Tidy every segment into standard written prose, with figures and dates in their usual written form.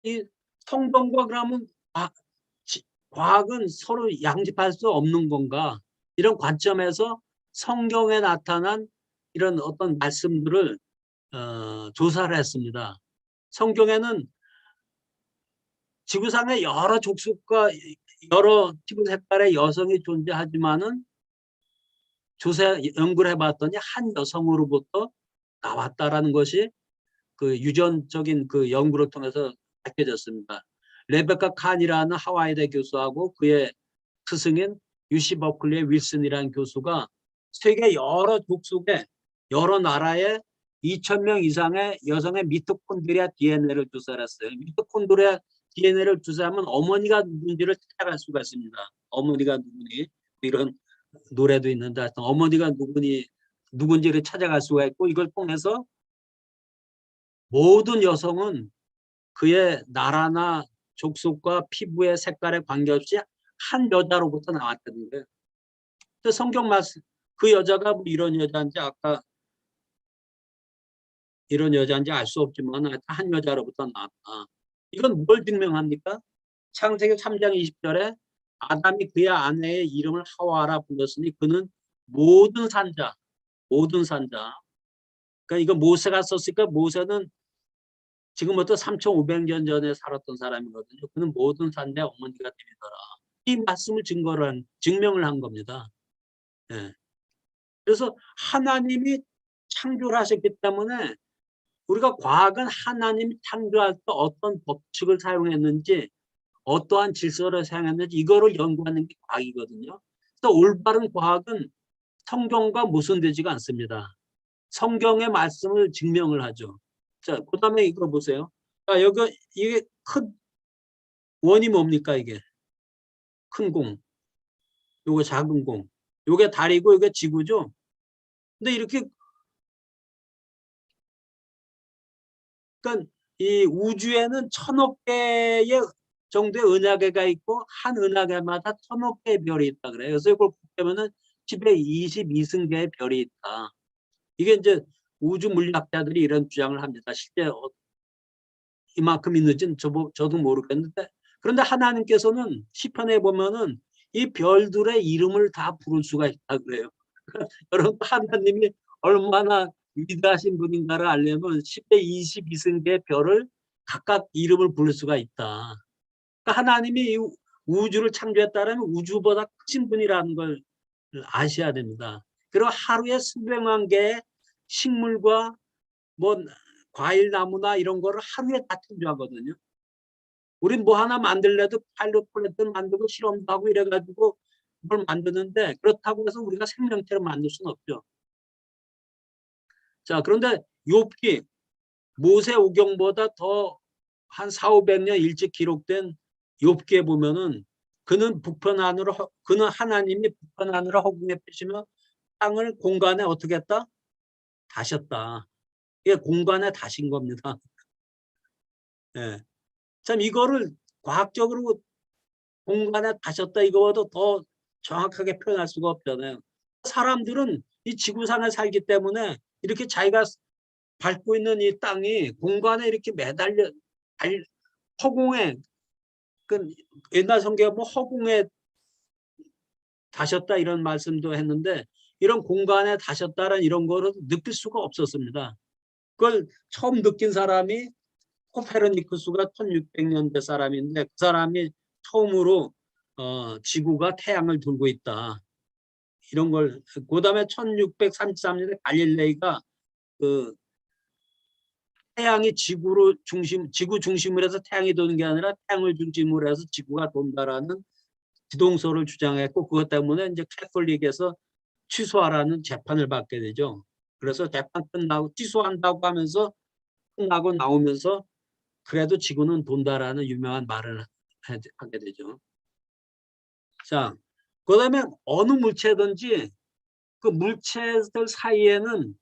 이 성경과 그러면 과학은 서로 양립할 수 없는 건가? 이런 관점에서 성경에 나타난 이런 어떤 말씀들을 조사를 했습니다. 성경에는 지구상에 여러 족속과 여러 피부 색깔의 여성이 존재하지만은 연구를 해봤더니 한 여성으로부터 나왔다라는 것이 그 유전적인 그 연구를 통해서 밝혀졌습니다. 레베카 칸이라는 하와이대 교수하고 그의 스승인 UC 버클리의 윌슨이라는 교수가 세계 여러 족속의 여러 나라의 2,000명 이상의 여성의 미토콘드리아 DNA를 조사를 했어요. 미토콘드리아 DNA를 조사하면 어머니가 누군지를 찾아갈 수가 있습니다. 어머니가 누구니? 이런 노래도 있는데 하여튼 어머니가 누군지를 찾아갈 수가 있고, 이걸 통해서 모든 여성은 그의 나라나 족속과 피부의 색깔에 관계없이 한 여자로부터 나왔다는 거예요. 성경 말씀, 그 여자가 뭐 이런 여자인지 아까 이런 여자인지 알 수 없지만 한 여자로부터 나왔다. 이건 뭘 증명합니까? 창세기 3장 20절에 아담이 그의 아내의 이름을 하와라 불렀으니 그는 모든 산자, 모든 산자. 그러니까 이거 모세가 썼으니까 모세는 지금부터 3,500년 전에 살았던 사람이거든요. 그는 모든 산자의 어머니가 되리더라. 이 말씀을 증명을 한 겁니다. 예. 그래서 하나님이 창조를 하셨기 때문에 우리가 과학은 하나님이 창조할 때 어떤 법칙을 사용했는지 어떠한 질서를 사용했는지 이거를 연구하는 게 과학이거든요. 그래서 올바른 과학은 성경과 모순되지가 않습니다. 성경의 말씀을 증명을 하죠. 자, 그 다음에 이거 보세요. 자, 여기 이게 큰 원이 뭡니까 이게? 큰 공, 요거 작은 공, 요게 달이고 요게 지구죠. 근데 이렇게 그러니까 이 우주에는 1,000억 개의 정도의 은하계가 있고 한 은하계마다 1,000억 개의 별이 있다 그래요. 그래서 이걸 보면은 10의 22승계의 별이 있다. 이게 이제 우주 물리학자들이 이런 주장을 합니다. 실제 이만큼 있는지는 저도 모르겠는데, 그런데 하나님께서는 시편에 보면은 이 별들의 이름을 다 부를 수가 있다 그래요. 여러분, 하나님이 얼마나 위대하신 분인가를 알려면 10의 22승계의 별을 각각 이름을 부를 수가 있다. 그러니까 하나님이 이 우주를 창조했다면 우주보다 크신 분이라는 걸 아셔야 됩니다. 그리고 하루에 수백만 개의 식물과 뭐 과일 나무나 이런 거를 하루에 다 창조하거든요. 우린 뭐 하나 만들래도 파일럿 프로젝트 만들고 실험도 하고 이래가지고 뭘 만드는데, 그렇다고 해서 우리가 생명체를 만들 수는 없죠. 자, 그런데 욥기 모세 오경보다 더 한 400~500년 일찍 기록된 욥기에 보면은 그는 하나님이 북편하늘을 허공에 펴시며 땅을 공간에 어떻게 했다? 다셨다. 이게 공간에 다신 겁니다. 예. 참 이거를 과학적으로 공간에 다셨다 이거보다 더 정확하게 표현할 수가 없잖아요. 사람들은 이 지구상에 살기 때문에 이렇게 자기가 밟고 있는 이 땅이 공간에 이렇게 매달려 허공에, 그 옛날 성경에 뭐 허공에 다셨다 이런 말씀도 했는데 이런 공간에 다셨다는 이런 거를 느낄 수가 없었습니다. 그걸 처음 느낀 사람이 코페르니쿠스가 1600년대 사람인데 그 사람이 처음으로 지구가 태양을 돌고 있다. 이런 걸, 그 다음에 1633년에 갈릴레이가 그 태양이 지구 중심으로 해서 태양이 도는 게 아니라 태양을 중심으로 해서 지구가 돈다라는 지동설을 주장했고, 그것 때문에 이제 캐톨릭에서 취소하라는 재판을 받게 되죠. 그래서 재판 끝나고 취소한다고 하면서 끝나고 나오면서 그래도 지구는 돈다라는 유명한 말을 하게 되죠. 자, 그 다음에 어느 물체든지 그 물체들 사이에는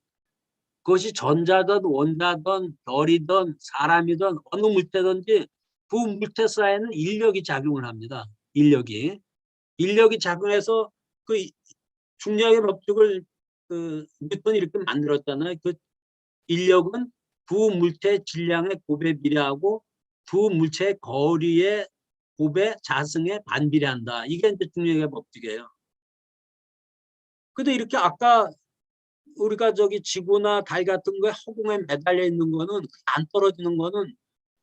그것이 전자든 원자든 별이든 사람이든 어느 물체든지 그 물체 사이에는 인력이 작용을 합니다. 인력이 작용해서 그 중력의 법칙을 그 뉴턴이 이렇게 만들었잖아요. 그 인력은 두 물체 질량의 곱에 비례하고 두 물체의 거리의 곱의 자승에 반비례한다. 이게 이제 중력의 법칙이에요. 근데 이렇게 아까 우리가 저기 지구나 달 같은 거에 허공에 매달려 있는 거는 안 떨어지는 거는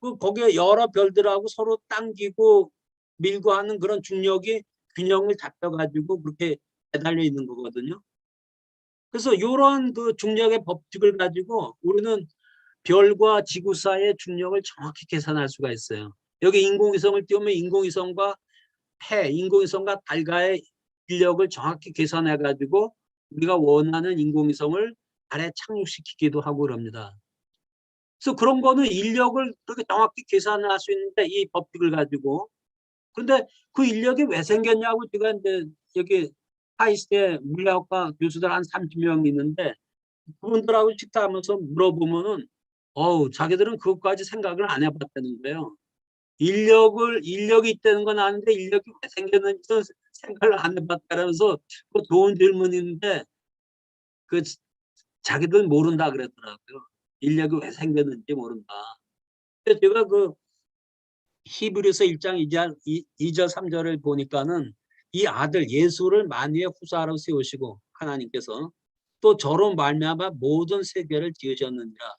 그 거기에 여러 별들하고 서로 당기고 밀고 하는 그런 중력이 균형을 잡혀가지고 그렇게 매달려 있는 거거든요. 그래서 이런 그 중력의 법칙을 가지고 우리는 별과 지구 사이의 중력을 정확히 계산할 수가 있어요. 여기 인공위성을 띄우면 인공위성과 인공위성과 달과의 인력을 정확히 계산해 가지고 우리가 원하는 인공위성을 달에 착륙시키기도 하고 그럽니다. 그래서 그런 거는 인력을 그렇게 정확히 계산할 수 있는데 이 법칙을 가지고 그런데 그 인력이 왜 생겼냐고 제가 이제 여기 하이스대 물리학과 교수들 한 30명 있는데 그분들하고 식사하면서 물어보면은 자기들은 그것까지 생각을 안 해봤다는 거예요. 인력이 있다는 건 아는데 인력이 왜 생겼는지는 생각을 안 해봤다면서 그 좋은 질문인데 그 자기들 모른다 그랬더라고요. 인력이 왜 생겼는지 모른다. 근데 제가 그 히브리서 1장 2절 3절을 보니까는 이 아들 예수를 만유의 후사로 세우시고 하나님께서 또 저로 말미암아 모든 세계를 지으셨느니라.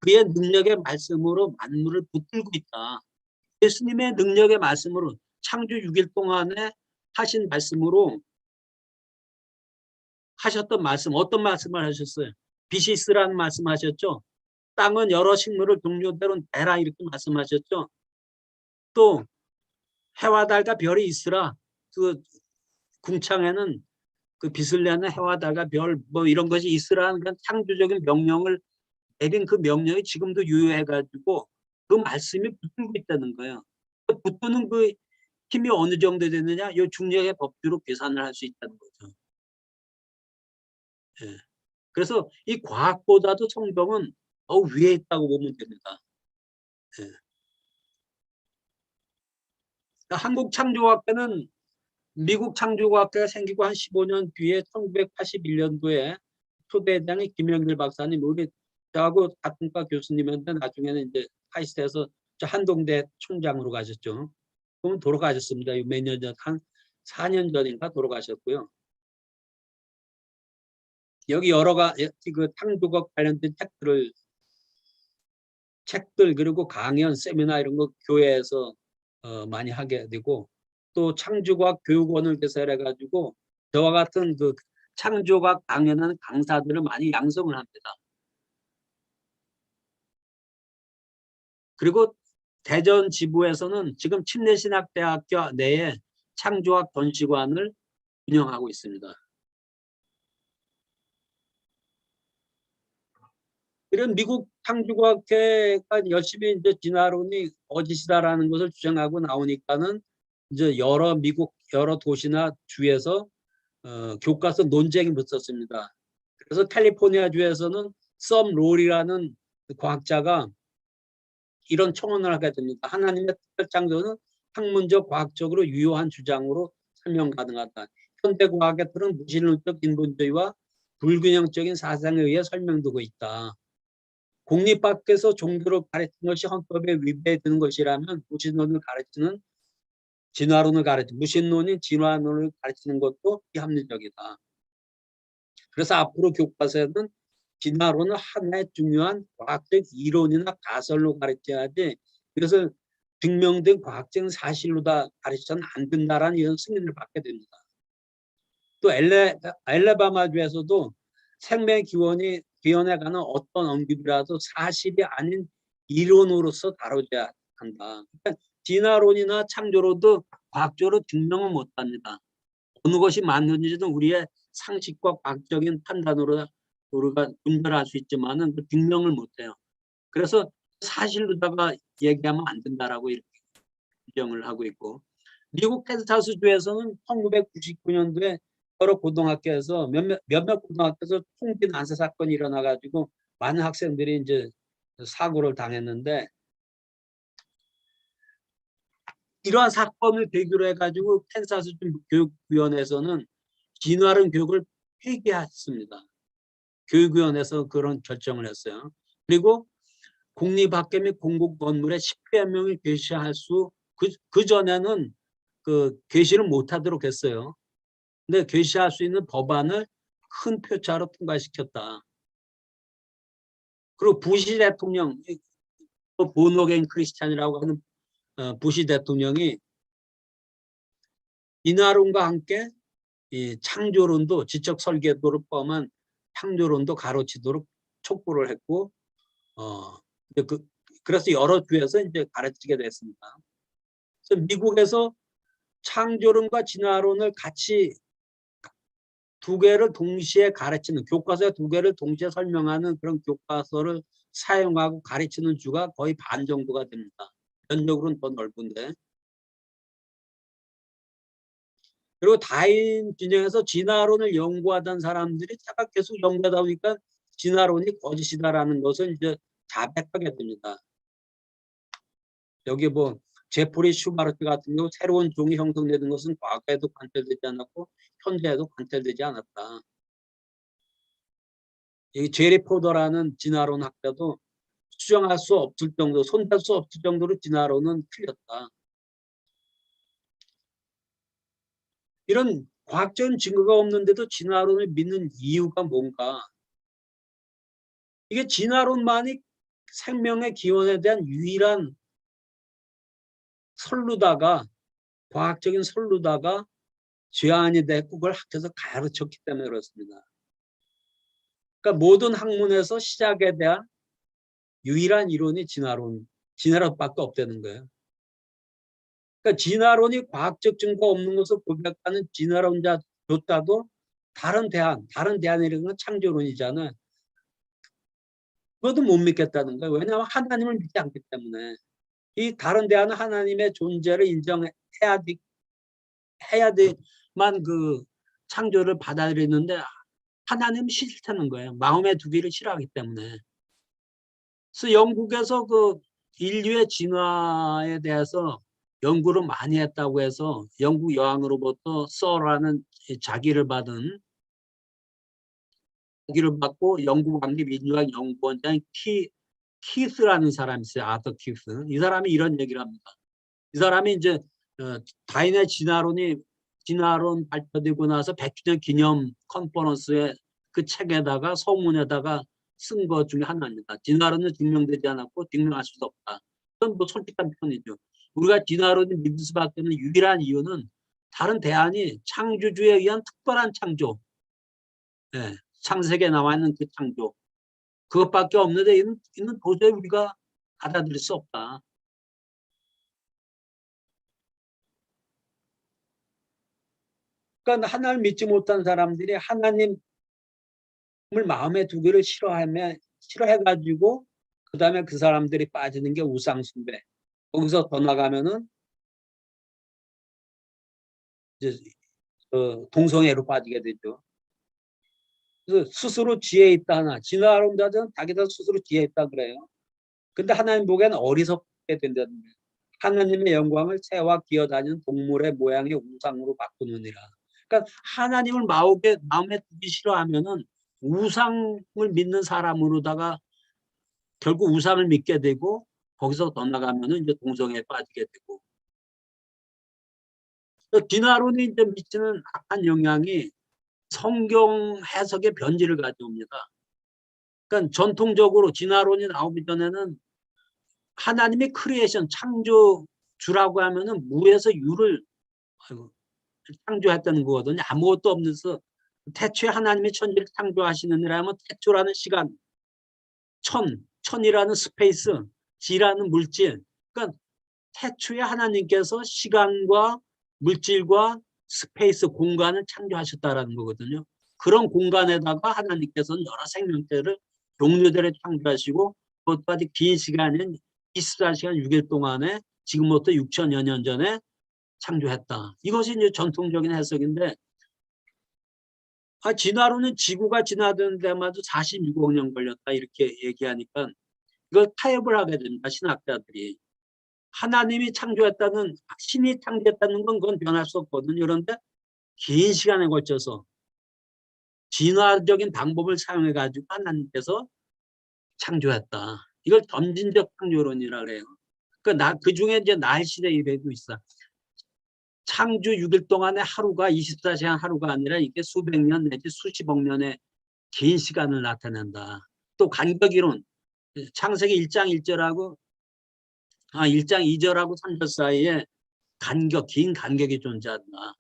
그의 능력의 말씀으로 만물을 붙들고 있다. 예수님의 능력의 말씀으로 창조 6일 동안에 하신 말씀으로 하셨던 말씀 어떤 말씀을 하셨어요? 빛이 있으라는 말씀하셨죠. 땅은 여러 식물을 동료대로 내라 이렇게 말씀하셨죠. 또 해와 달과 별이 있으라. 그 궁창에는 그 빛을 내는 해와 달과 별 뭐 이런 것이 있으라는 그런 창조적인 명령을 내린 그 명령이 지금도 유효해가지고 그 말씀이 붙들고 있다는 거예요. 붙드는 그 힘이 어느 정도 되느냐? 이 중력의 법칙으로 계산을 할 수 있다는 거죠. 예. 그래서 이 과학보다도 성경은 더 위에 있다고 보면 됩니다. 예. 그러니까 한국 창조학회는 미국 창조과학회가 생기고 한 15년 뒤에 1981년도에 초대장이 김영길 박사님 우리 저하고 같은 과 교수님인데 나중에는 이제 하이스트에서 저 한동대 총장으로 가셨죠. 그러면 돌아가셨습니다. 몇 년 전, 한 4년 전인가 돌아가셨고요. 여기 여러 가지 그 창조학 관련된 책들 그리고 강연, 세미나 이런 거 교회에서 많이 하게 되고 또 창조과학 교육원을 개설해 가지고 저와 같은 그 창조과학 강연하는 강사들을 많이 양성을 합니다. 그리고 대전 지부에서는 지금 침례신학대학교 내에 창조학 전시관을 운영하고 있습니다. 이런 미국 창조과학회가 열심히 이제 진화론이 거짓이다라는 것을 주장하고 나오니까는 이제 여러 도시나 주에서 교과서 논쟁이 붙었습니다. 그래서 캘리포니아 주에서는 썸 롤이라는 과학자가 이런 청원을 하게 됩니다. 하나님의 특별 창조는 학문적 과학적으로 유효한 주장으로 설명 가능하다. 현대 과학에 따른 무신론적 인본주의와 불균형적인 사상에 의해 설명되고 있다. 공립학에서 종교를 가르치는 것이 헌법에 위배되는 것이라면 무신론인 진화론을 가르치는 것도 비합리적이다. 그래서 앞으로 교과서에는 진화론을 하나의 중요한 과학적 이론이나 가설로 가르쳐야지 이것을 증명된 과학적 사실로 다 가르쳐서는 안 된다라는 이런 승인을 받게 됩니다. 또 알래바마주에서도 생명 기원에 관한 어떤 언급이라도 사실이 아닌 이론으로서 다뤄져야 한다. 그러니까 진화론이나 창조론도 과학적으로 증명은 못합니다. 어느 것이 맞는지는 우리의 상식과 과학적인 판단으로 우리가 분별할 수 있지만은 그 증명을 못해요. 그래서 사실로다가 얘기하면 안 된다라고 이렇게 규정을 하고 있고 미국 텍사스주에서는 1999년도에 여러 고등학교에서 몇몇 고등학교에서 총기 난사 사건이 일어나가지고 많은 학생들이 이제 사고를 당했는데 이러한 사건을 계기로 해가지고 텍사스 교육위원회에서는 진화론 교육을 폐기했습니다. 교육위원회에서 그런 결정을 했어요. 그리고 공립학교 및 공공 건물에 10여 명이 괴시할 수, 그 전에는 그 괴시를 못하도록 했어요. 근데 괴시할 수 있는 법안을 큰 표차로 통과시켰다. 그리고 부시 대통령, 본어게인 크리스찬이라고 하는 부시 대통령이 이나론과 함께 이 창조론도, 지적 설계도를 포함한 창조론도 가르치도록 촉구를 했고, 그래서 여러 주에서 이제 가르치게 됐습니다. 그래서 미국에서 창조론과 진화론을 같이 두 개를 동시에 가르치는, 교과서에 두 개를 동시에 설명하는 그런 교과서를 사용하고 가르치는 주가 거의 반 정도가 됩니다. 면적으로는 더 넓은데. 그리고 다인 균형에서 진화론을 연구하던 사람들이 제가 계속 연구하다 보니까 진화론이 거짓이다라는 것을 이제 자백하게 됩니다. 여기 뭐 제프리 슈바르트 같은 경우 새로운 종이 형성되는 것은 과거에도 관찰되지 않았고 현재에도 관찰되지 않았다. 이 제리 포더라는 진화론 학자도 수정할 수 없을 정도, 손댈 수 없을 정도로 진화론은 틀렸다. 이런 과학적인 증거가 없는데도 진화론을 믿는 이유가 뭔가? 이게 진화론만이 생명의 기원에 대한 유일한 선루다가, 과학적인 선루다가 죄안이 됐고 그걸 학교에서 가르쳤기 때문에 그렇습니다. 그러니까 모든 학문에서 시작에 대한 유일한 이론이 진화론밖에 없다는 거예요. 그러니까 진화론이 과학적 증거 없는 것을 고백하는 진화론자조차도 다른 대안이라는 건 창조론이잖아요. 그것도 못 믿겠다는 거예요. 왜냐하면 하나님을 믿지 않기 때문에. 이 다른 대안은 하나님의 존재를 인정해야 돼만 그 창조를 받아들이는데 하나님 싫다는 거예요. 마음에 두기를 싫어하기 때문에. 그래서 영국에서 그 인류의 진화에 대해서 연구를 많이 했다고 해서 영국 여왕으로부터 서라는 자기를 받고 영국 왕립 민주학 연구원장 키스라는 사람이 있어요. 아더 키스. 이 사람이 이런 얘기를 합니다. 이 사람이 이제 다인의 진화론 발표되고 나서 100주년 기념 컨퍼런스에 그 책에다가 서문에다가 쓴 것 중에 하나입니다. 진화론은 증명되지 않았고 증명할 수도 없다. 그건 뭐 솔직한 편이죠. 우리가 진화론을 믿을 수밖에 없는 유일한 이유는 다른 대안이 창조주에 의한 특별한 창조, 네, 창세기에 나와 있는 그 창조, 그것밖에 없는데 이는 도저히 우리가 받아들일 수 없다. 그러니까 하나님을 믿지 못한 사람들이 하나님을 마음에 두기를 싫어해가지고 그 다음에 그 사람들이 빠지는 게 우상숭배. 거기서 더 나가면은 이제 동성애로 빠지게 되죠. 그래서 스스로 지혜 있다 하나. 진화론 자들은 자기들 스스로 지혜 있다 그래요. 근데 하나님 보기에는 어리석게 된다는 거예요. 하나님의 영광을 새와 기어다니는 동물의 모양의 우상으로 바꾸느니라. 그러니까 하나님을 마음에 두기 싫어하면은 우상을 믿는 사람으로다가 결국 우상을 믿게 되고 거기서 더 나가면은 이제 동성애에 빠지게 되고. 진화론이 이제 미치는 악한 영향이 성경 해석의 변질을 가져옵니다. 그러니까 전통적으로 진화론이 나오기 전에는 하나님의 크리에이션, 창조주라고 하면은 무에서 유를 창조했다는 거거든요. 아무것도 없는서 태초에 하나님이 천지를 창조하시느니라면 태초라는 시간, 천이라는 스페이스, 지라는 물질. 그러니까 태초에 하나님께서 시간과 물질과 스페이스, 공간을 창조하셨다라는 거거든요. 그런 공간에다가 하나님께서는 여러 생명체를 종류대로 창조하시고 그것까지 긴 시간인 24시간 6일 동안에 지금부터 6천여 년 전에 창조했다. 이것이 이제 전통적인 해석인데 진화론은 지구가 진화되는 데마다 46억 년 걸렸다 이렇게 얘기하니까 이걸 타협을 하게 됩니다. 신학자들이. 하나님이 창조했다는, 신이 창조했다는 건 그건 변할 수 없거든요. 그런데 긴 시간에 걸쳐서 진화적인 방법을 사용해 가지고 하나님께서 창조했다. 이걸 점진적 창조론이라 그래요. 그 중에 이제 날씨의 일례도 있어. 창조 6일 동안의 하루가 24시간 하루가 아니라 이게 수백 년 내지 수십억 년의 긴 시간을 나타낸다. 또 간격이론, 창세기 1장 1절하고 1장 2절하고 3절 사이에 긴 간격이 존재한다.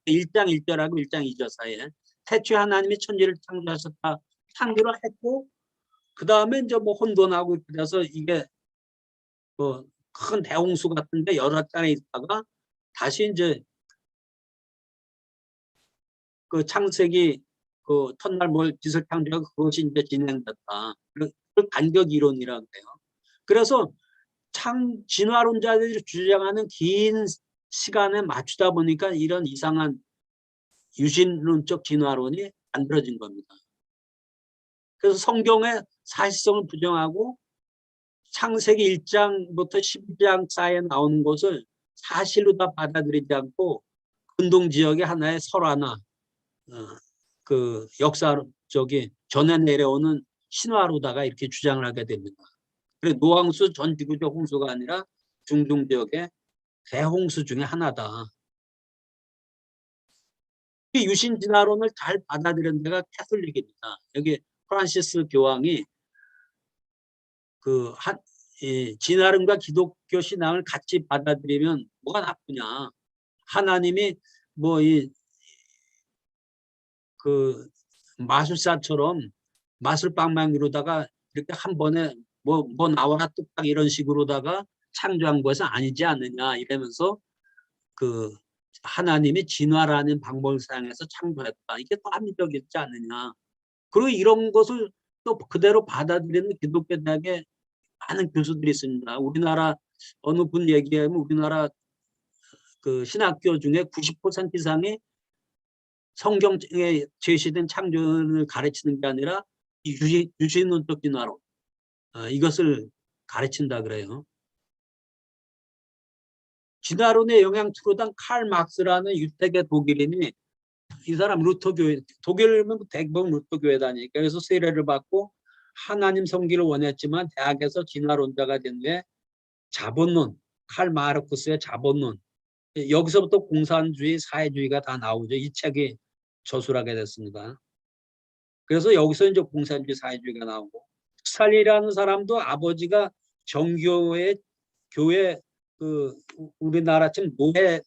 1장 1절하고 1장 2절 사이에 태초에 하나님이 천지를 창조하셨다. 창조를 했고 그 다음에 이제 뭐 혼돈하고 그래서 이게 뭐 큰 대홍수 같은데 여러 장에 있다가 다시 이제 그 창세기 그 첫날 뭘 빛을 창조하고 그것이 이제 진행됐다. 그 간격 이론이라고 해요. 그래서 진화론자들이 주장하는 긴 시간에 맞추다 보니까 이런 이상한 유신론적 진화론이 만들어진 겁니다. 그래서 성경의 사실성을 부정하고 창세기 1장부터 12장 사이에 나오는 것을 사실로 다 받아들이지 않고 근동지역의 하나의 설화나 그 역사적인 전해 내려오는 신화로다가 이렇게 주장을 하게 됩니다. 그래서 노항수 전 지구적 홍수가 아니라 중동 지역의 대홍수 중에 하나다. 이 유신 진화론을 잘 받아들인 데가 캐톨릭입니다. 여기 프란시스 교황이 진화론과 기독교 신앙을 같이 받아들이면 뭐가 나쁘냐? 하나님이 그 마술사처럼 마술빵만 이루다가 이렇게 한 번에 뭐 나와라 뚝딱 이런 식으로다가 창조한 것은 아니지 않느냐 이러면서 그 하나님이 진화라는 방법을 사용해서 창조했다. 이게 또 합리적이지 않느냐. 그리고 이런 것을 또 그대로 받아들이는 기독교 대학에 많은 교수들이 있습니다. 우리나라 어느 분 얘기하면 우리나라 그 신학교 중에 90% 이상이 성경에 제시된 창조를 가르치는 게 아니라 유신론적 진화론 이것을 가르친다 그래요. 진화론의 영향투로단 칼 막스라는 유태계 독일인이 이 사람 루터교회 독일은 대부분 루터교회 다니니까 그래서 세례를 받고 하나님 섬기를 원했지만 대학에서 진화론자가 된 후에 자본론 칼 마르크스의 자본론 여기서부터 공산주의 사회주의가 다 나오죠. 이 책이 저술하게 됐습니다. 그래서 여기서 이제 공산주의 사회주의가 나오고 스탈린이라는 사람도 아버지가 정교회 교회 우리나라처럼 노예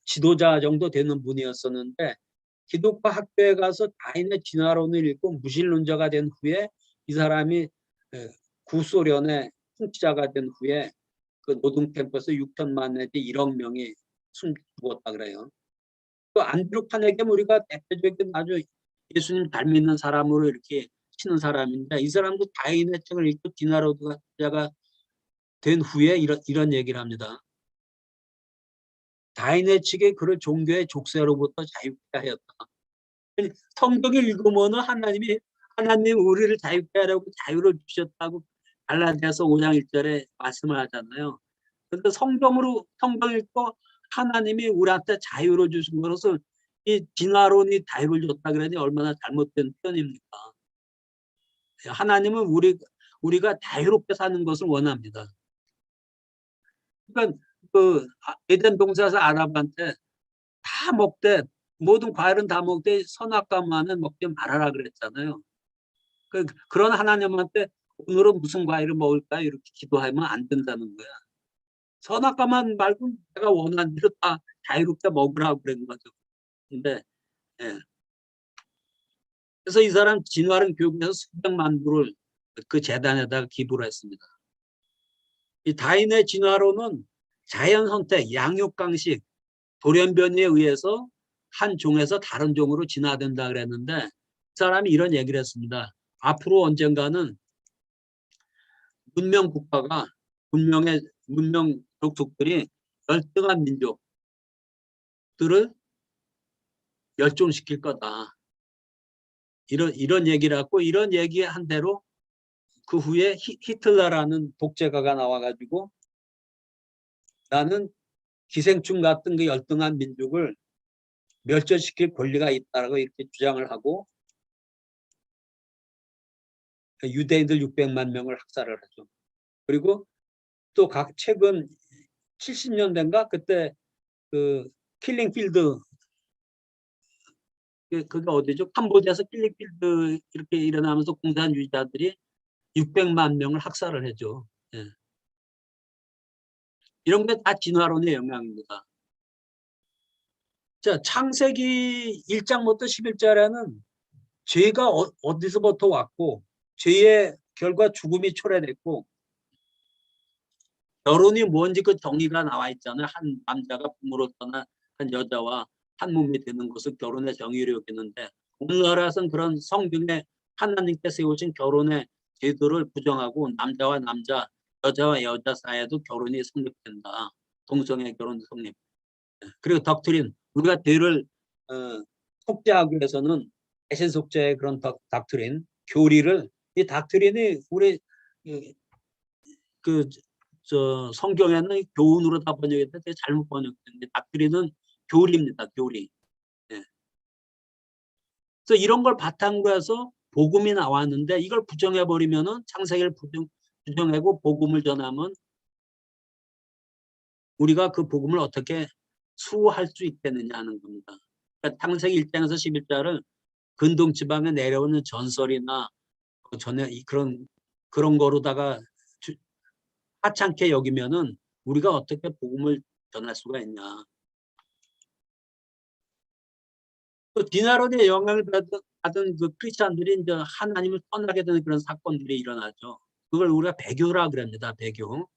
지도자 정도 되는 분이었었는데 기독교 학교에 가서 다인의 진화론을 읽고 무신론자가 된 후에 이 사람이 구소련의 통치자가 된 후에 그 노동 캠프에서 6천만 내지 1억 명이 숨죽었다 그래요. 또 안드루 카네기는 우리가 대표적인 아주 예수님 잘 믿는 사람으로 이렇게 치는 사람인데 이 사람도 다인의 책을 읽고 진화론자가 된 후에 이런 얘기를 합니다. 다인의 측의 그를 종교의 족쇄로부터 자유케 하였다. 성경을 읽으면 하나님 우리를 자유케 하라고 자유를 주셨다고 갈라디아서 5장 1절에 말씀을 하잖아요. 그러니까 성경 읽고 하나님이 우리한테 자유를 주신 것을 이 진화론이 자유를 줬다 그러니 얼마나 잘못된 표현입니까? 하나님은 우리가 자유롭게 사는 것을 원합니다. 그러니까 에덴 동산에서 아담한테 다 먹되 모든 과일은 다 먹되 선악과만은 먹지 말아라 그랬잖아요. 그런 하나님한테 오늘은 무슨 과일을 먹을까 이렇게 기도하면 안 된다는 거야. 선악과만 말고 내가 원하는 대로 다 자유롭게 먹으라고 그런 거죠. 근데 예. 그래서 이 사람 진화론 교육에서 수백만 불을 그 재단에다가 기부를 했습니다. 이 다인의 진화론은 자연 선택, 양육 강식, 돌연변이에 의해서 한 종에서 다른 종으로 진화된다 그랬는데 그 사람이 이런 얘기를 했습니다. 앞으로 언젠가는 문명 국가가 문명 족속들이 열등한 민족들을 멸종시킬 거다. 이런 얘기를 하고 이런 얘기한 대로 그 후에 히틀러라는 독재가가 나와가지고 나는 기생충 같은 그 열등한 민족을 멸절시킬 권리가 있다라고 이렇게 주장을 하고 유대인들 600만 명을 학살을 하죠. 그리고 또 최근 70년대인가 그때 그 킬링필드, 그게 어디죠? 캄보디아에서 킬링필드 이렇게 일어나면서 공산주의자들이 600만 명을 학살을 했죠. 예. 이런 게 다 진화론의 영향입니다. 자, 창세기 1장부터 11절에는 죄가 어디서부터 왔고 죄의 결과 죽음이 초래됐고 결혼이 뭔지 그 정의가 나와 있잖아요. 한 남자가 부모로 떠난 한 여자와 한 몸이 되는 것을 결혼의 정의로 여기는데 오늘날에서는 그런 성경에 하나님께 세우신 결혼의 제도를 부정하고 남자와 남자, 여자와 여자 사이에도 결혼이 성립된다. 동성애 결혼 성립. 그리고 덕트린, 우리가 죄를 속죄하기 위해서는 대신 속죄의 그런 닥트린, 교리를, 이 닥트린이 우리 성경에는 교훈으로 다 번역했는데 잘못 번역됐는데 닥트린은 교리입니다. 교리. 예. 그래서 이런 걸 바탕으로 해서 복음이 나왔는데 이걸 부정해 버리면은 창세기를 부정하고 복음을 전하면 우리가 그 복음을 어떻게 수호할 수 있겠느냐 하는 겁니다. 그러니까 창세기 1장에서 11장을 근동 지방에 내려오는 전설이나 전에 그런 거로다가 하찮게 여기면은 우리가 어떻게 복음을 전할 수가 있냐. 또 디나론의 영향을 받은 그 크리스찬들이 이제 하나님을 떠나게 되는 그런 사건들이 일어나죠. 그걸 우리가 배교라 그럽니다. 배교.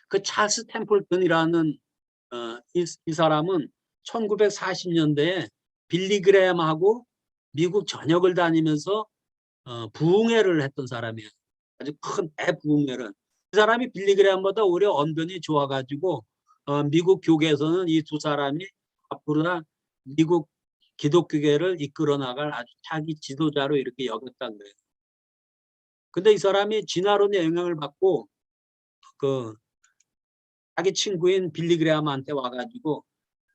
그 찰스 템플턴이라는 이 사람은 1940년대에 빌리 그레엄하고 미국 전역을 다니면서 부흥회를 했던 사람이에요. 아주 큰 대부흥회를. 그 사람이 빌리 그레엄보다 오히려 언변이 좋아가지고 미국 교계에서는 이 두 사람이 앞으로 미국 기독교계를 이끌어 나갈 아주 차기 지도자로 이렇게 여겼다는 거예요. 근데 이 사람이 진화론의 영향을 받고 그 자기 친구인 빌리 그레엄한테 와가지고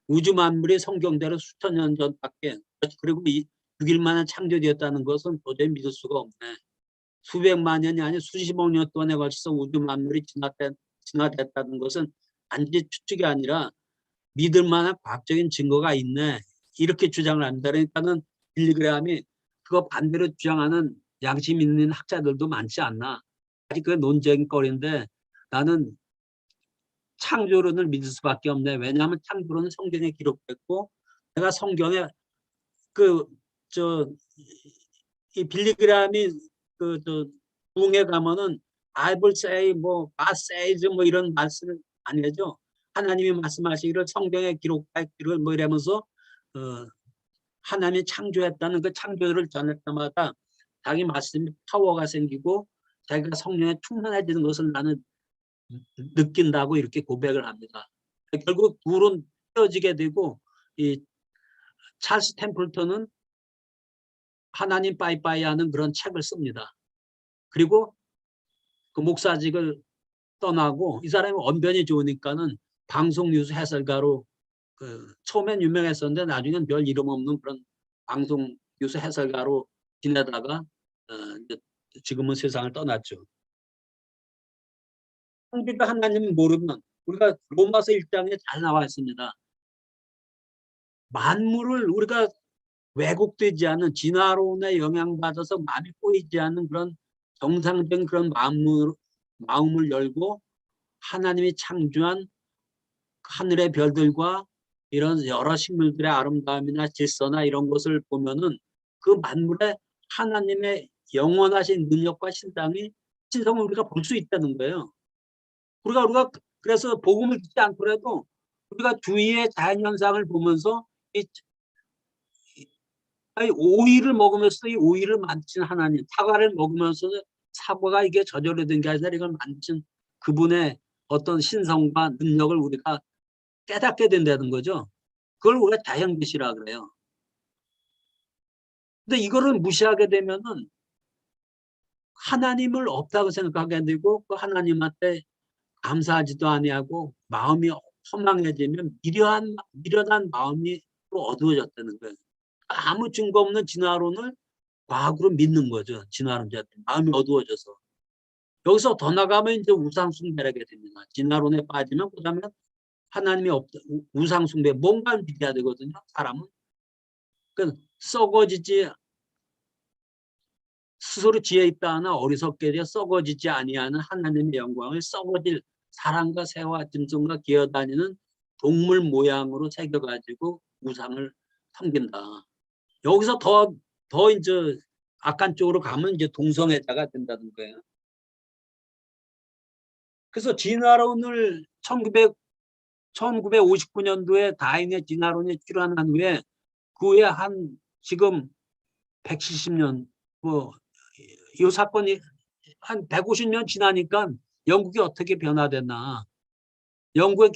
우주 만물이 성경대로 수천 년 전밖에 그리고 6일 만에 창조되었다는 것은 도저히 믿을 수가 없네. 수백만 년이 아니라 수십억 년 동안에 걸쳐서 우주 만물이 진화됐다는 것은 단지 추측이 아니라 믿을 만한 과학적인 증거가 있네. 이렇게 주장을 합니다. 그러니까는 빌리 그레엄이 그거 반대로 주장하는 양심 있는 학자들도 많지 않나. 아직 그 논쟁거리인데 나는 창조론을 믿을 수밖에 없네. 왜냐하면 창조론은 성경에 기록됐고 내가 성경에 이 빌리 그레엄이 부흥회 가면은 Bible say 뭐 God says 뭐 이런 말씀을 안 해죠. 하나님이 말씀하시기를 성경에 기록하기를 뭐 이러면서 하나님이 창조했다는 그 창조를 전할 때마다 자기 말씀이 파워가 생기고 자기가 성령에 충만해지는 것을 나는 느낀다고 이렇게 고백을 합니다. 결국 둘은 헤어지게 되고 이 찰스 템플턴은 하나님 빠이빠이 하는 그런 책을 씁니다. 그리고 그 목사직을 떠나고 이 사람이 언변이 좋으니까는 방송 뉴스 해설가로 처음엔 유명했었는데 나중엔 별 이름 없는 그런 방송 뉴스 해설가로 지내다가 지금은 세상을 떠났죠. 우리가 하나님을 모르면 우리가 로마서 1장에 잘 나와 있습니다. 만물을 우리가 왜곡되지 않은 진화론에 영향받아서 마음이 꼬이지 않는 그런 정상적인 그런 마음을 열고 하나님이 창조한 하늘의 별들과 이런 여러 식물들의 아름다움이나 질서나 이런 것을 보면은 그 만물에 하나님의 영원하신 능력과 신성을 우리가 볼 수 있다는 거예요. 우리가 그래서 복음을 듣지 않더라도 우리가 주위의 자연현상을 보면서 오이를 먹으면서 이 오이를 만드신 하나님, 사과를 먹으면서 사과가 이게 저절로 된 게 아니라 이걸 만드신 그분의 어떤 신성과 능력을 우리가 깨닫게 된다는 거죠. 그걸 우리가 자연계시라 그래요. 근데 이거를 무시하게 되면은 하나님을 없다고 생각하게 되고 그 하나님한테 감사하지도 아니하고 마음이 허망해지면 미련한 마음이 또 어두워졌다는 거예요. 아무 증거 없는 진화론을 과학으로 믿는 거죠. 진화론자들 마음이 어두워져서. 여기서 더 나가면 이제 우상숭배하게 됩니다. 진화론에 빠지면 그다음에 하나님이 없다. 우상숭배 뭔가 믿어야 되거든요. 사람은. 그 썩어지지 스스로 지혜 있다 하나 어리석게 되어 썩어지지 아니하는 하나님의 영광을 썩어질 사람과 새와 짐승과 기어다니는 동물 모양으로 새겨가지고 우상을 섬긴다. 여기서 더 이제 악한 쪽으로 가면 이제 동성애자가 된다는 거예요. 그래서 진화론을 1959년도에 다인의 진화론이 출현한 후에 그 후에 한 지금 170년 이 사건이 한 150년 지나니까 영국이 어떻게 변화됐나. 영국의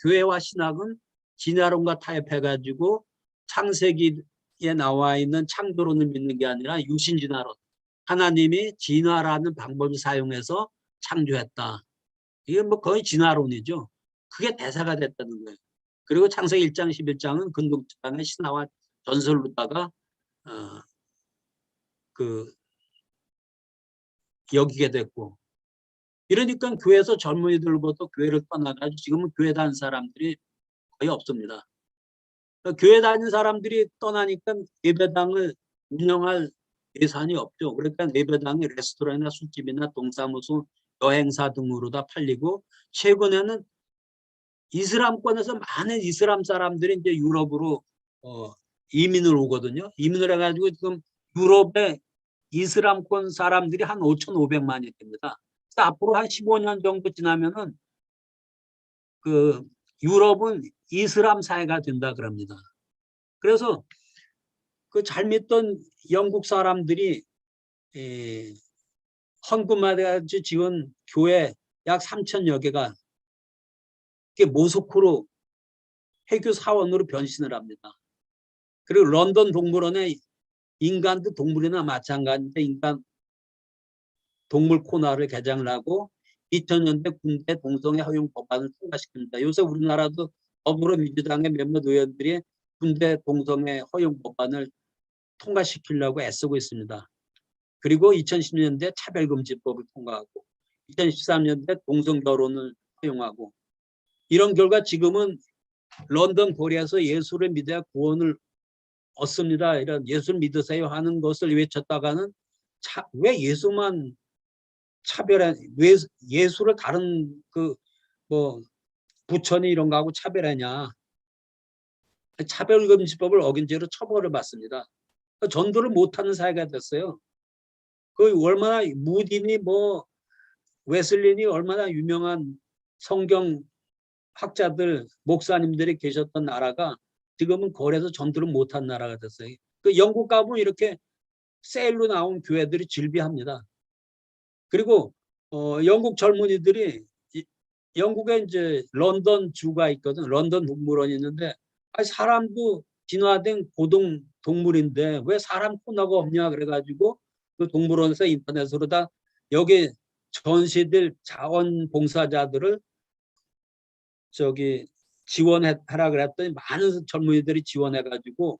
교회와 신학은 진화론과 타협해가지고 창세기에 나와 있는 창조론을 믿는 게 아니라 유신진화론. 하나님이 진화라는 방법을 사용해서 창조했다. 이게 뭐 거의 진화론이죠. 그게 대사가 됐다는 거예요. 그리고 창세기 1장 11장은 근동집안의 신화와 전설로다가 여기게 됐고, 이러니까 교회에서 젊은이들부터 교회를 떠나가지고 지금은 교회 다니는 사람들이 거의 없습니다. 교회 다니는 사람들이 떠나니까 예배당을 운영할 예산이 없죠. 그러니까 예배당이 레스토랑이나 술집이나 동사무소, 여행사 등으로 다 팔리고, 최근에는 이슬람권에서 많은 이슬람 사람들이 이제 유럽으로 이민을 오거든요. 이민을 해가지고 지금 유럽에 이슬람권 사람들이 한 5,500만이 됩니다. 앞으로 한 15년 정도 지나면은 그 유럽은 이슬람 사회가 된다 그럽니다. 그래서 그 잘 믿던 영국 사람들이 헌금하여 지은 교회 약 3,000여 개가 모스크로 해교 사원으로 변신을 합니다. 그리고 런던 동물원에 인간도 동물이나 마찬가지인데 인간 동물 코너를 개장을 하고 2000년대 군대 동성애 허용 법안을 통과시킵니다. 요새 우리나라도 더불어민주당의 몇몇 의원들이 군대 동성애 허용 법안을 통과시키려고 애쓰고 있습니다. 그리고 2010년대 차별금지법을 통과하고 2013년대 동성결혼을 허용하고, 이런 결과 지금은 런던 거리에서 예수를 믿어야 구원을 얻습니다. 이런 예수를 믿으세요 하는 것을 외쳤다가는 왜 예수만 차별해, 왜 예수를 다른 부처니 이런 거하고 차별하냐. 차별금지법을 어긴 죄로 처벌을 받습니다. 전도를 못하는 사회가 됐어요. 얼마나 무딘이 웨슬린이 얼마나 유명한 성경 학자들, 목사님들이 계셨던 나라가 지금은 거래에서 전도를 못한 나라가 됐어요. 영국 가보면 이렇게 세일로 나온 교회들이 즐비합니다. 그리고 영국 젊은이들이 영국에 이제 런던 주가 있거든. 런던 동물원이 있는데 사람도 진화된 고동 동물인데 왜 사람 코너가 없냐 그래가지고 그 동물원에서 인터넷으로 다 여기 전시될 자원봉사자들을 지원하라 그랬더니 많은 젊은이들이 지원해가지고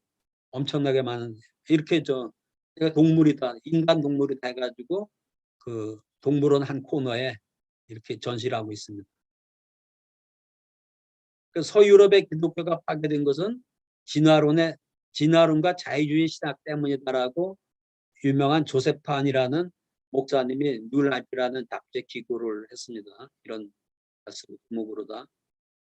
엄청나게 많은 이렇게 동물이다, 인간 동물이다 해가지고 그 동물원 한 코너에 이렇게 전시를 하고 있습니다. 서유럽의 기독교가 파괴된 것은 진화론과 자유주의 신학 때문이다라고 유명한 조세판이라는 목사님이 뉴라이프라는 답제 기고를 했습니다. 이런 제목으로다.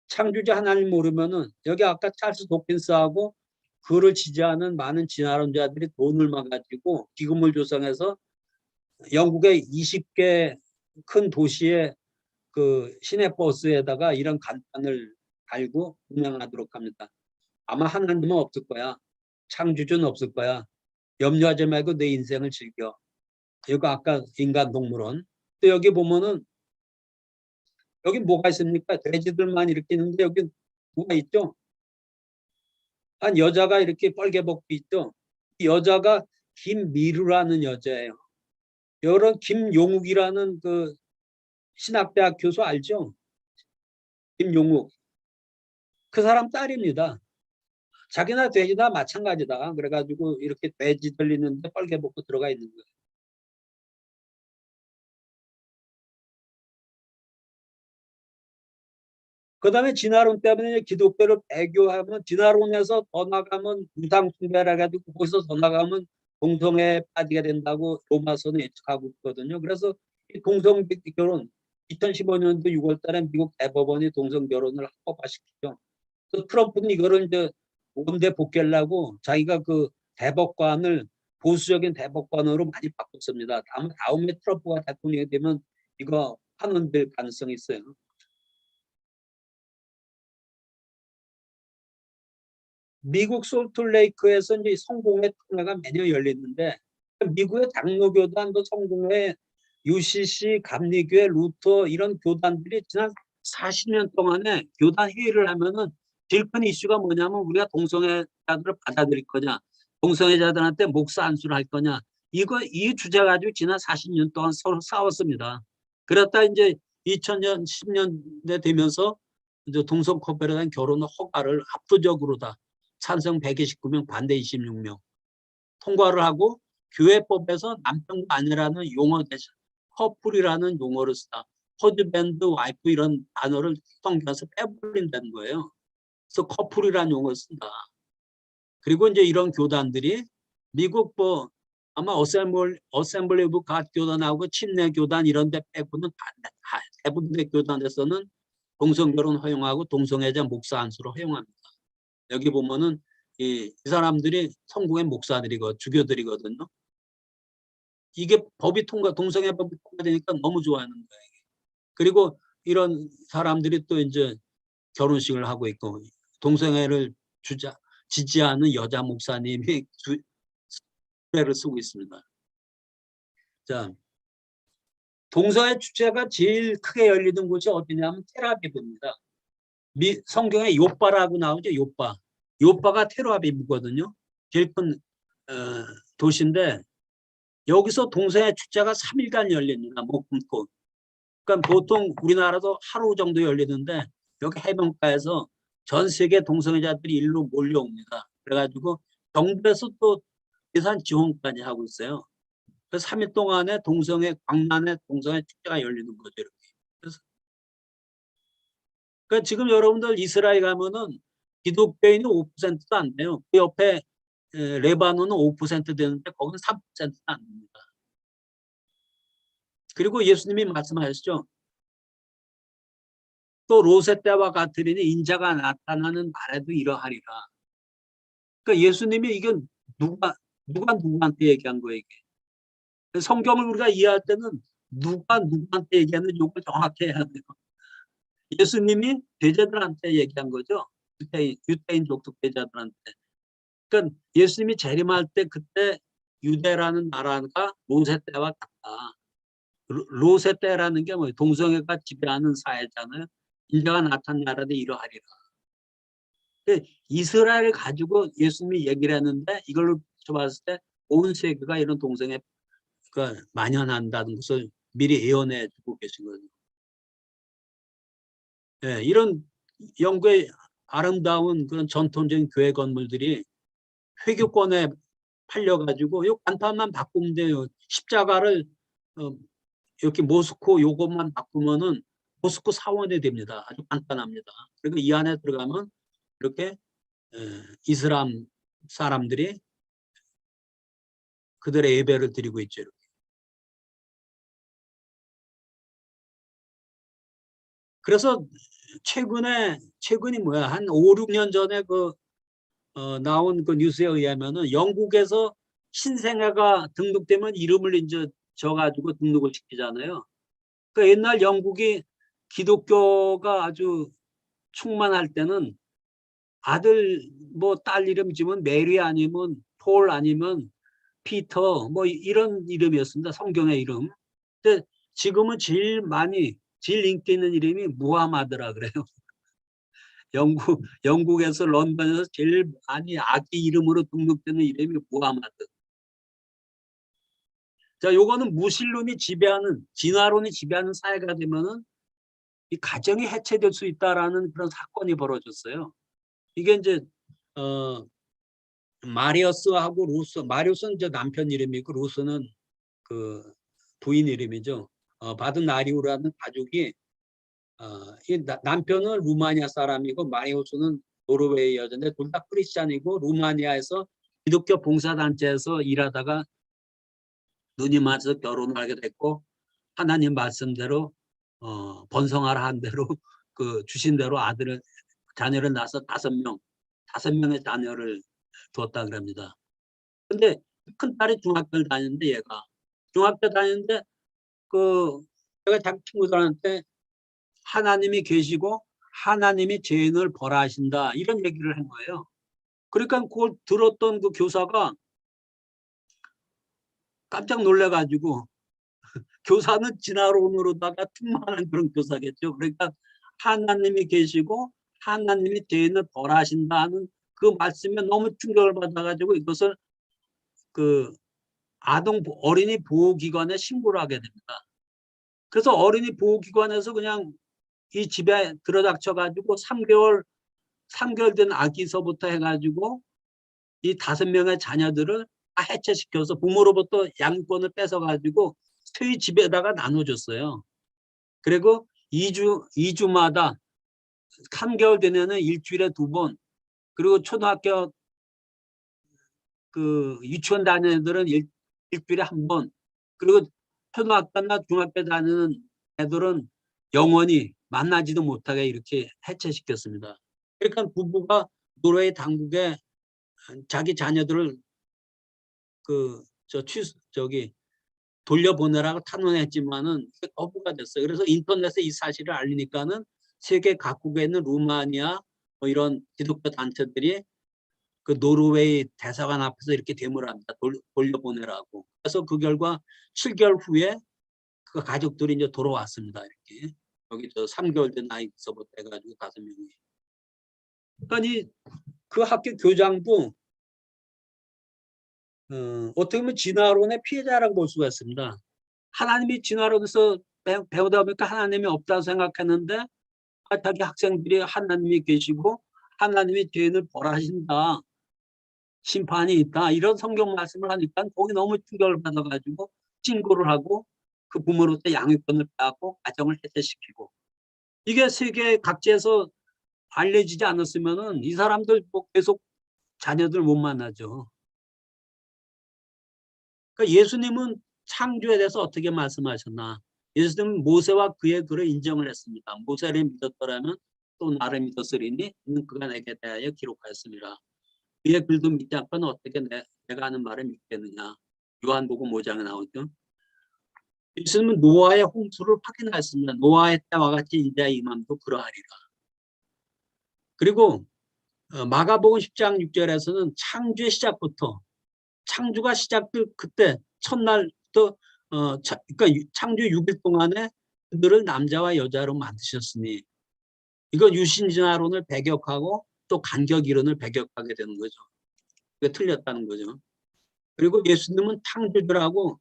창조자 하나님 모르면은 여기 아까 찰스 도킨스하고 그를 지지하는 많은 진화론자들이 돈을 막아가지고 기금을 조성해서 영국의 20개 큰 도시의 그 시내버스에다가 이런 간판을 달고 운영하도록 합니다. 아마 하나님은 없을 거야. 창조주는 없을 거야. 염려하지 말고 내 인생을 즐겨. 이거 아까 인간동물원. 또 여기 보면은 여기 뭐가 있습니까? 돼지들만 이렇게 있는데 여기 뭐가 있죠? 한 여자가 이렇게 뻘개 벗고 있죠. 이 여자가 김미루라는 여자예요. 여러 김용욱이라는 그 신학대학 교수 알죠? 김용욱. 그 사람 딸입니다. 자기나 돼지나 마찬가지다. 그래가지고 이렇게 돼지들 있는데 빨개 벗고 들어가 있는 거예요. 그 다음에 진화론 때문에 기독교를 배교하면 진화론에서 더 나가면 우상 숭배라 해가지고 거기서 더 나가면 동성애에 빠지게 된다고 로마서는 예측하고 있거든요. 그래서 이 동성 결혼 2015년도 6월 달에 미국 대법원이 동성 결혼을 합법화시키죠. 그 트럼프는 이거를 이제 원대 복귀하려고 자기가 그 대법관을 보수적인 대법관으로 많이 바꿨습니다. 다음에 트럼프가 대통령이 되면 이거 환원될 가능성이 있어요. 미국 솔트레이크에서 이제 성공회 통회가 매년 열리는데 미국의 장로교단도 성공회, UCC, 감리교회, 루터 이런 교단들이 지난 40년 동안에 교단 회의를 하면은 제일 큰 이슈가 뭐냐면 우리가 동성애자들을 받아들일 거냐, 동성애자들한테 목사 안수를 할 거냐, 이 주제 가지고 지난 40년 동안 서로 싸웠습니다. 그랬다 이제 2000년, 10년대 되면서 이제 동성 커플에 대한 결혼 허가를 압도적으로 다 찬성 129명, 반대 26명 통과를 하고 교회법에서 남편과 아내라는 용어 대신 커플이라는 용어를 쓰다. 허즈밴드, 와이프 이런 단어를 성경에서 빼버린다는 거예요. 그래서 커플이라는 용어를 쓴다. 그리고 이제 이런 교단들이 미국 뭐 아마 어셈블리 오브 갓 교단하고 침례 교단 이런 데 빼고는 대부분의 교단에서는 동성결혼 허용하고 동성애자 목사 안수를 허용합니다. 여기 보면은 이 사람들이 성공의 목사들이고 주교들이거든요. 이게 동성애 법이 통과되니까 너무 좋아하는 거예요. 그리고 이런 사람들이 또 이제 결혼식을 하고 있고 동성애를 지지하는 여자 목사님이 수레를 쓰고 있습니다. 자, 동성애 축제가 제일 크게 열리는 곳이 어디냐면 텔아비브입니다. 성경에 요바라고 나오죠. 요바가 텔아비브거든요. 제일 큰 도시인데 여기서 동성애 축제가 3일간 열립니다. 목금토. 그러니까 보통 우리나라도 하루 정도 열리는데 여기 해변가에서 전 세계 동성애자들이 일로 몰려옵니다. 그래가지고 정부에서 또 예산 지원까지 하고 있어요. 그래서 3일 동안에 광란의 동성애 축제가 열리는 거죠. 이렇게. 그래서 그러니까 지금 여러분들 이스라엘 가면은 기독교인이 5%도 안 돼요. 그 옆에 레바논은 5% 되는데 거기는 3%도 안 됩니다. 그리고 예수님이 말씀하셨죠. 또 롯의 때와 같으리니 인자가 나타나는 날에도 이러하리라. 그러니까 예수님이 이건 누구한테 얘기한 거예요, 이게. 성경을 우리가 이해할 때는 누가 누구한테 얘기하는지 이걸 정확히 해야 돼요. 예수님이 제자들한테 얘기한 거죠. 유대인 족속 제자들한테. 그러니까 예수님이 재림할 때 그때 유대라는 나라가 롯의 때와 같다. 롯의 때라는 게 뭐예요? 동성애가 지배하는 사회잖아요. 인자가 나타난 나라도 이러하리라. 이스라엘을 가지고 예수님이 얘기를 했는데 이걸로 봤을 때 온 세계가 이런 동성애가 만연한다는 것을 미리 예언해 주고 계신 거죠. 네, 이런 영국의 아름다운 그런 전통적인 교회 건물들이 회교권에 팔려가지고 요 간판만 바꾸면 돼요. 십자가를 이렇게 모스코 요것만 바꾸면은 모스코 사원이 됩니다. 아주 간단합니다. 그리고 이 안에 들어가면 이렇게 이슬람 사람들이 그들의 예배를 드리고 있죠. 이렇게. 그래서 최근이 뭐야? 한 5, 6년 전에 나온 그 뉴스에 의하면은 영국에서 신생아가 등록되면 이름을 이제 져가지고 등록을 시키잖아요. 그 옛날 영국이 기독교가 아주 충만할 때는 아들 뭐 딸 이름 지면 메리 아니면 폴 아니면 피터 뭐 이런 이름이었습니다. 성경의 이름. 근데 지금은 제일 인기 있는 이름이 무하마드라 그래요. 영국에서 런던에서 제일 많이 아기 이름으로 등록되는 이름이 무하마드. 자, 요거는 진화론이 지배하는 사회가 되면은 이 가정이 해체될 수 있다라는 그런 사건이 벌어졌어요. 이게 이제 마리어스하고 루스, 마리오스는 저 남편 이름이고 루스는 그 부인 이름이죠. 바드나리오라는 가족이 남편은 루마니아 사람이고 마리오스는 노르웨이 여자인데 둘 다 크리스찬이고 루마니아에서 기독교 봉사단체에서 일하다가 눈이 맞아서 결혼을 하게 됐고 하나님 말씀대로 번성하라 한 대로 그 주신 대로 자녀를 낳아서 5명의 자녀를 두었다 그럽니다. 근데 큰 딸이 중학교를 다니는데 얘가 중학교 다니는데 제가 자기 친구들한테 하나님이 계시고 하나님이 죄인을 벌하신다 이런 얘기를 한 거예요. 그러니까 그걸 들었던 그 교사가 깜짝 놀래가지고 교사는 진화론으로다가 충만한 그런 교사겠죠. 그러니까 하나님이 계시고 하나님이 죄인을 벌하신다는 그 말씀에 너무 충격을 받아가지고 이것을 그 어린이 보호기관에 신고를 하게 됩니다. 그래서 어린이 보호기관에서 그냥 이 집에 들어닥쳐가지고 3개월 된 아기서부터 해가지고 이 5명의 자녀들을 다 해체시켜서 부모로부터 양육권을 뺏어가지고 저희 집에다가 나눠줬어요. 그리고 2주마다 3개월 되면은 일주일에 2번, 그리고 초등학교 그 유치원 다니는 애들은 일주일에 1번, 그리고 초등학교나 중학교 다니는 애들은 영원히 만나지도 못하게 이렇게 해체시켰습니다. 그러니까 부부가 노르웨이 당국에 자기 자녀들을 돌려보내라고 탄원했지만은 거부가 됐어요. 그래서 인터넷에 이 사실을 알리니까는 세계 각국에 있는 루마니아 이런 기독교 단체들이 그 노르웨이 대사관 앞에서 이렇게 데모를 합니다. 돌려보내라고. 그래서 그 결과 7개월 후에 그 가족들이 이제 돌아왔습니다. 이렇게 여기 3개월 된 아이서부터 해가지고 5명이. 그러니까 그 학교 교장도 어떻게 보면 진화론의 피해자라고 볼 수가 있습니다. 하나님이 진화론에서 배우다 보니까 하나님이 없다고 생각했는데 자기 학생들이 하나님이 계시고 하나님이 죄인을 벌하신다, 심판이 있다 이런 성경 말씀을 하니까 거기 너무 충격을 받아가지고 신고를 하고 그 부모로부터 양육권을 빼앗고 가정을 해체시키고, 이게 세계 각지에서 알려지지 않았으면은 이 사람들 뭐 계속 자녀들 못 만나죠. 그러니까 예수님은 창조에 대해서 어떻게 말씀하셨나? 예수님은 모세와 그의 글을 인정을 했습니다. 모세를 믿었더라면 또 나를 믿었으리니 이는 그가 내게 대하여 기록하였습니다. 그의 글도 믿지 않고는 어떻게 내가 하는 말을 믿겠느냐. 요한복음 5장에 나오죠. 예수님은 노아의 홍수를 확인하였습니다. 노아의 때와 같이 인자의 임함도 그러하리라. 그리고 마가복음 10장 6절에서는 창조의 시작부터, 창조가 시작될 그때 첫날부터 그러니까 창조 6일 동안에 그들을 남자와 여자로 만드셨으니, 이거 유신진화론을 배격하고 또 간격 이론을 배격하게 되는 거죠. 그게 틀렸다는 거죠. 그리고 예수님은 창조주라고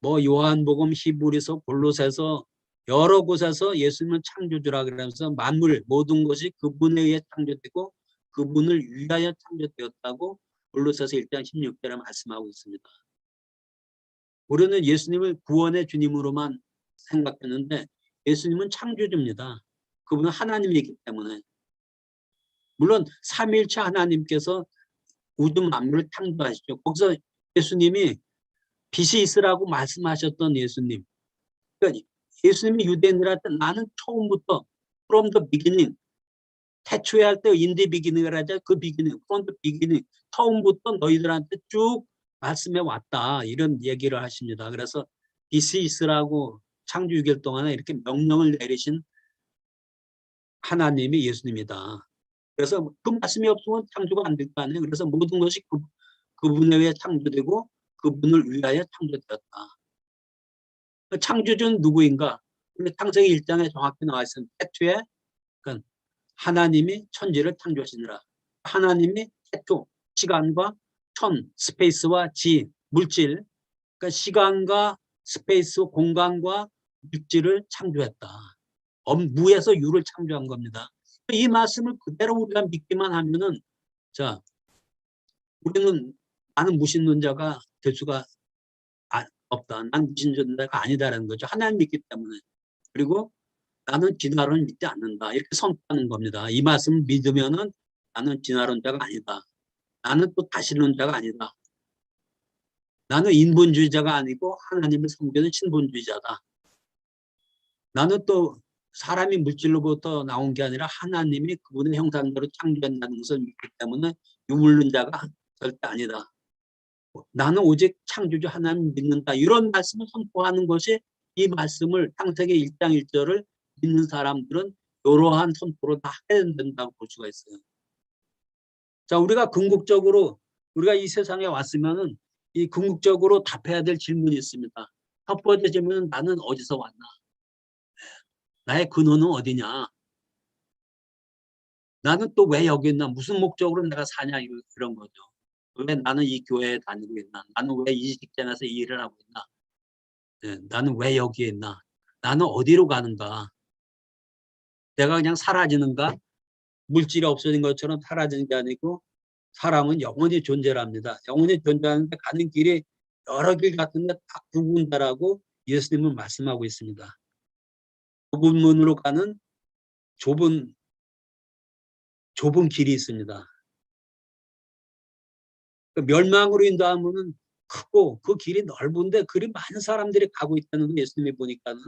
뭐 요한복음, 히브리서, 골로새서 여러 곳에서 예수님은 창조주라 그러면서 만물 모든 것이 그분에 의해 창조되고 그분을 위하여 창조되었다고 골로새서 1장 16절에 말씀하고 있습니다. 우리는 예수님을 구원의 주님으로만 생각했는데 예수님은 창조주입니다. 그분은 하나님이기 때문에. 물론 삼위일체 하나님께서 우주 만물을 창조하시죠. 거기서 예수님이 빛이 있으라고 말씀하셨던 예수님. 그러니까 예수님이 유대인들한테 나는 처음부터 from the beginning, 태초에 할 때 in the beginning을 하자. 그 beginning, from the beginning, 처음부터 너희들한테 쭉 말씀해 왔다. 이런 얘기를 하십니다. 그래서 빛이 있으라고 창조 6일 동안에 이렇게 명령을 내리신 하나님이 예수님이다. 그래서 그 말씀이 없으면 창조가 안 될 거 아니에요. 그래서 모든 것이 그분에 의해 창조되고 그분을 위하여 창조되었다. 창조주는 누구인가? 창세기 1장에 정확히 나와 있습니다. 태초에 그러니까 하나님이 천지를 창조하시느라. 하나님이 태초, 시간과 스페이스와 지, 물질, 그러니까 시간과 스페이스, 공간과 물질을 창조했다. 무에서 유를 창조한 겁니다. 이 말씀을 그대로 우리가 믿기만 하면은 자, 나는 무신론자가 될 수가 없다. 난 무신론자가 아니다라는 거죠. 하나님 믿기 때문에. 그리고 나는 진화론을 믿지 않는다. 이렇게 선포하는 겁니다. 이 말씀을 믿으면은 나는 진화론자가 아니다. 나는 또 다신론자가 아니다. 나는 인본주의자가 아니고 하나님을 섬기는 신본주의자다. 나는 또 사람이 물질로부터 나온 게 아니라 하나님이 그분의 형상대로 창조한다는 것을 믿기 때문에 유물론자가 절대 아니다. 나는 오직 창조주 하나님 믿는다. 이런 말씀을 선포하는 것이 이 말씀을 창세기 1장 1절을 믿는 사람들은 이러한 선포로 다 해야 된다고 볼 수가 있어요. 자, 우리가 궁극적으로 우리가 이 세상에 왔으면은 이 궁극적으로 답해야 될 질문이 있습니다. 첫 번째 질문은 나는 어디서 왔나? 나의 근원은 어디냐? 나는 또 왜 여기 있나? 무슨 목적으로 내가 사냐? 이런 거죠. 왜 나는 이 교회에 다니고 있나? 나는 왜 이 직장에서 이 일을 하고 있나? 네, 나는 왜 여기에 있나? 나는 어디로 가는가? 내가 그냥 사라지는가? 물질이 없어진 것처럼 사라지는 게 아니고 사람은 영원히 존재랍니다. 영원히 존재하는데 가는 길이 여러 길 같은데 다 구분다라고 예수님은 말씀하고 있습니다. 좁은 문으로 가는 좁은 길이 있습니다. 멸망으로 인도하는 문은 크고 그 길이 넓은데 그리 많은 사람들이 가고 있다는 거 예수님이 보니까는.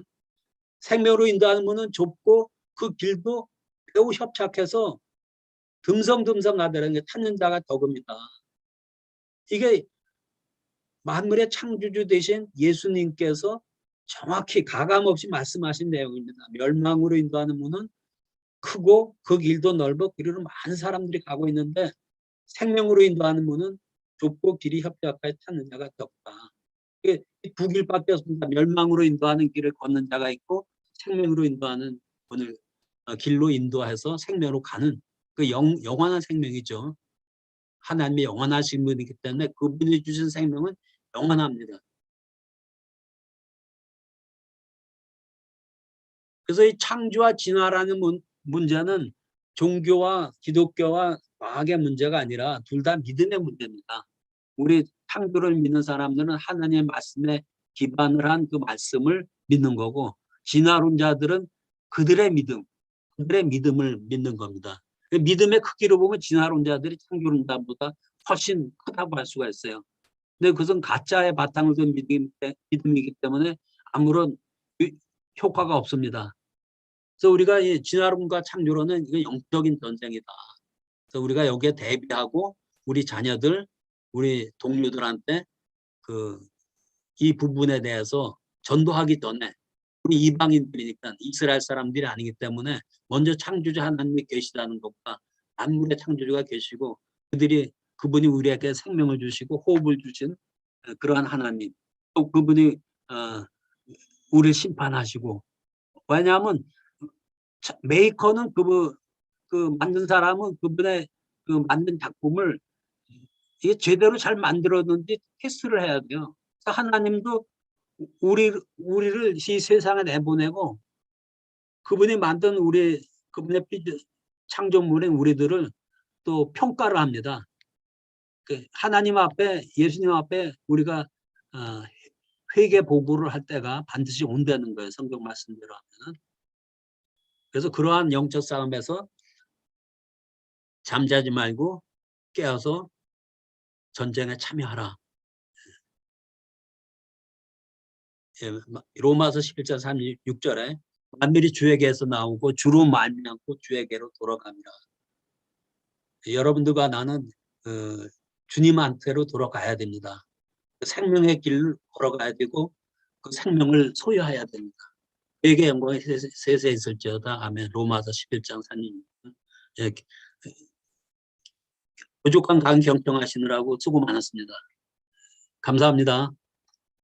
생명으로 인도하는 문은 좁고 그 길도 매우 협착해서 듬성듬성 가다는 게 찾는 자가 적습니다. 이게 만물의 창조주 되신 예수님께서 정확히 가감없이 말씀하신 내용입니다. 멸망으로 인도하는 문은 크고 그 길도 넓어 그리로 많은 사람들이 가고 있는데 생명으로 인도하는 문은 좁고 길이 협착하여 찾는 자가 적다. 이게 두 길밖에 없습니다. 멸망으로 인도하는 길을 걷는 자가 있고 생명으로 인도하는 문을 길로 인도해서 생명으로 가는 그 영원한 생명이죠. 하나님의 영원하신 분이기 때문에 그분이 주신 생명은 영원합니다. 그래서 이 창조와 진화라는 문제는 종교와 기독교와 과학의 문제가 아니라 둘 다 믿음의 문제입니다. 우리 창조를 믿는 사람들은 하나님의 말씀에 기반을 한 그 말씀을 믿는 거고 진화론자들은 그들의 믿음을 믿는 겁니다. 믿음의 크기로 보면 진화론자들이 창조론자보다 훨씬 크다고 할 수가 있어요. 근데 그것은 가짜의 바탕을 둔 믿음이기 때문에 아무런 효과가 없습니다. 그래서 우리가 이 진화론과 창조론은 이건 영적인 전쟁이다. 그래서 우리가 여기에 대비하고 우리 자녀들, 우리 동료들한테 이 부분에 대해서 전도하기 전에 우리 이방인들이니까 이스라엘 사람들이 아니기 때문에 먼저 창조주 하나님이 계시다는 것과 만물의 창조주가 계시고 그분이 우리에게 생명을 주시고 호흡을 주신 그러한 하나님, 또 그분이 우리를 심판하시고, 왜냐하면 메이커는 만든 사람은 그분의 그 만든 작품을 이게 제대로 잘 만들었는지 테스트를 해야 돼요. 그래서 하나님도 우리를 이 세상에 내보내고 그분이 만든 그분의 창조물인 우리들을 또 평가를 합니다. 하나님 앞에, 예수님 앞에 우리가 회개 보고를 할 때가 반드시 온다는 거예요. 성경 말씀대로 하면은. 그래서 그러한 영적 싸움에서 잠자지 말고 깨어서 전쟁에 참여하라. 로마서 11장 36절에 만물이 주에게서 나오고 주로 말미암고 주에게로 돌아갑니다. 여러분들과 나는 주님한테로 돌아가야 됩니다. 생명의 길을 걸어가야 되고 그 생명을 소유해야 됩니다. 그에게 영광이 세세 있을지어다. 아멘. 로마서 11장 36절. 부족한 강 경청하시느라고 수고 많았습니다. 감사합니다.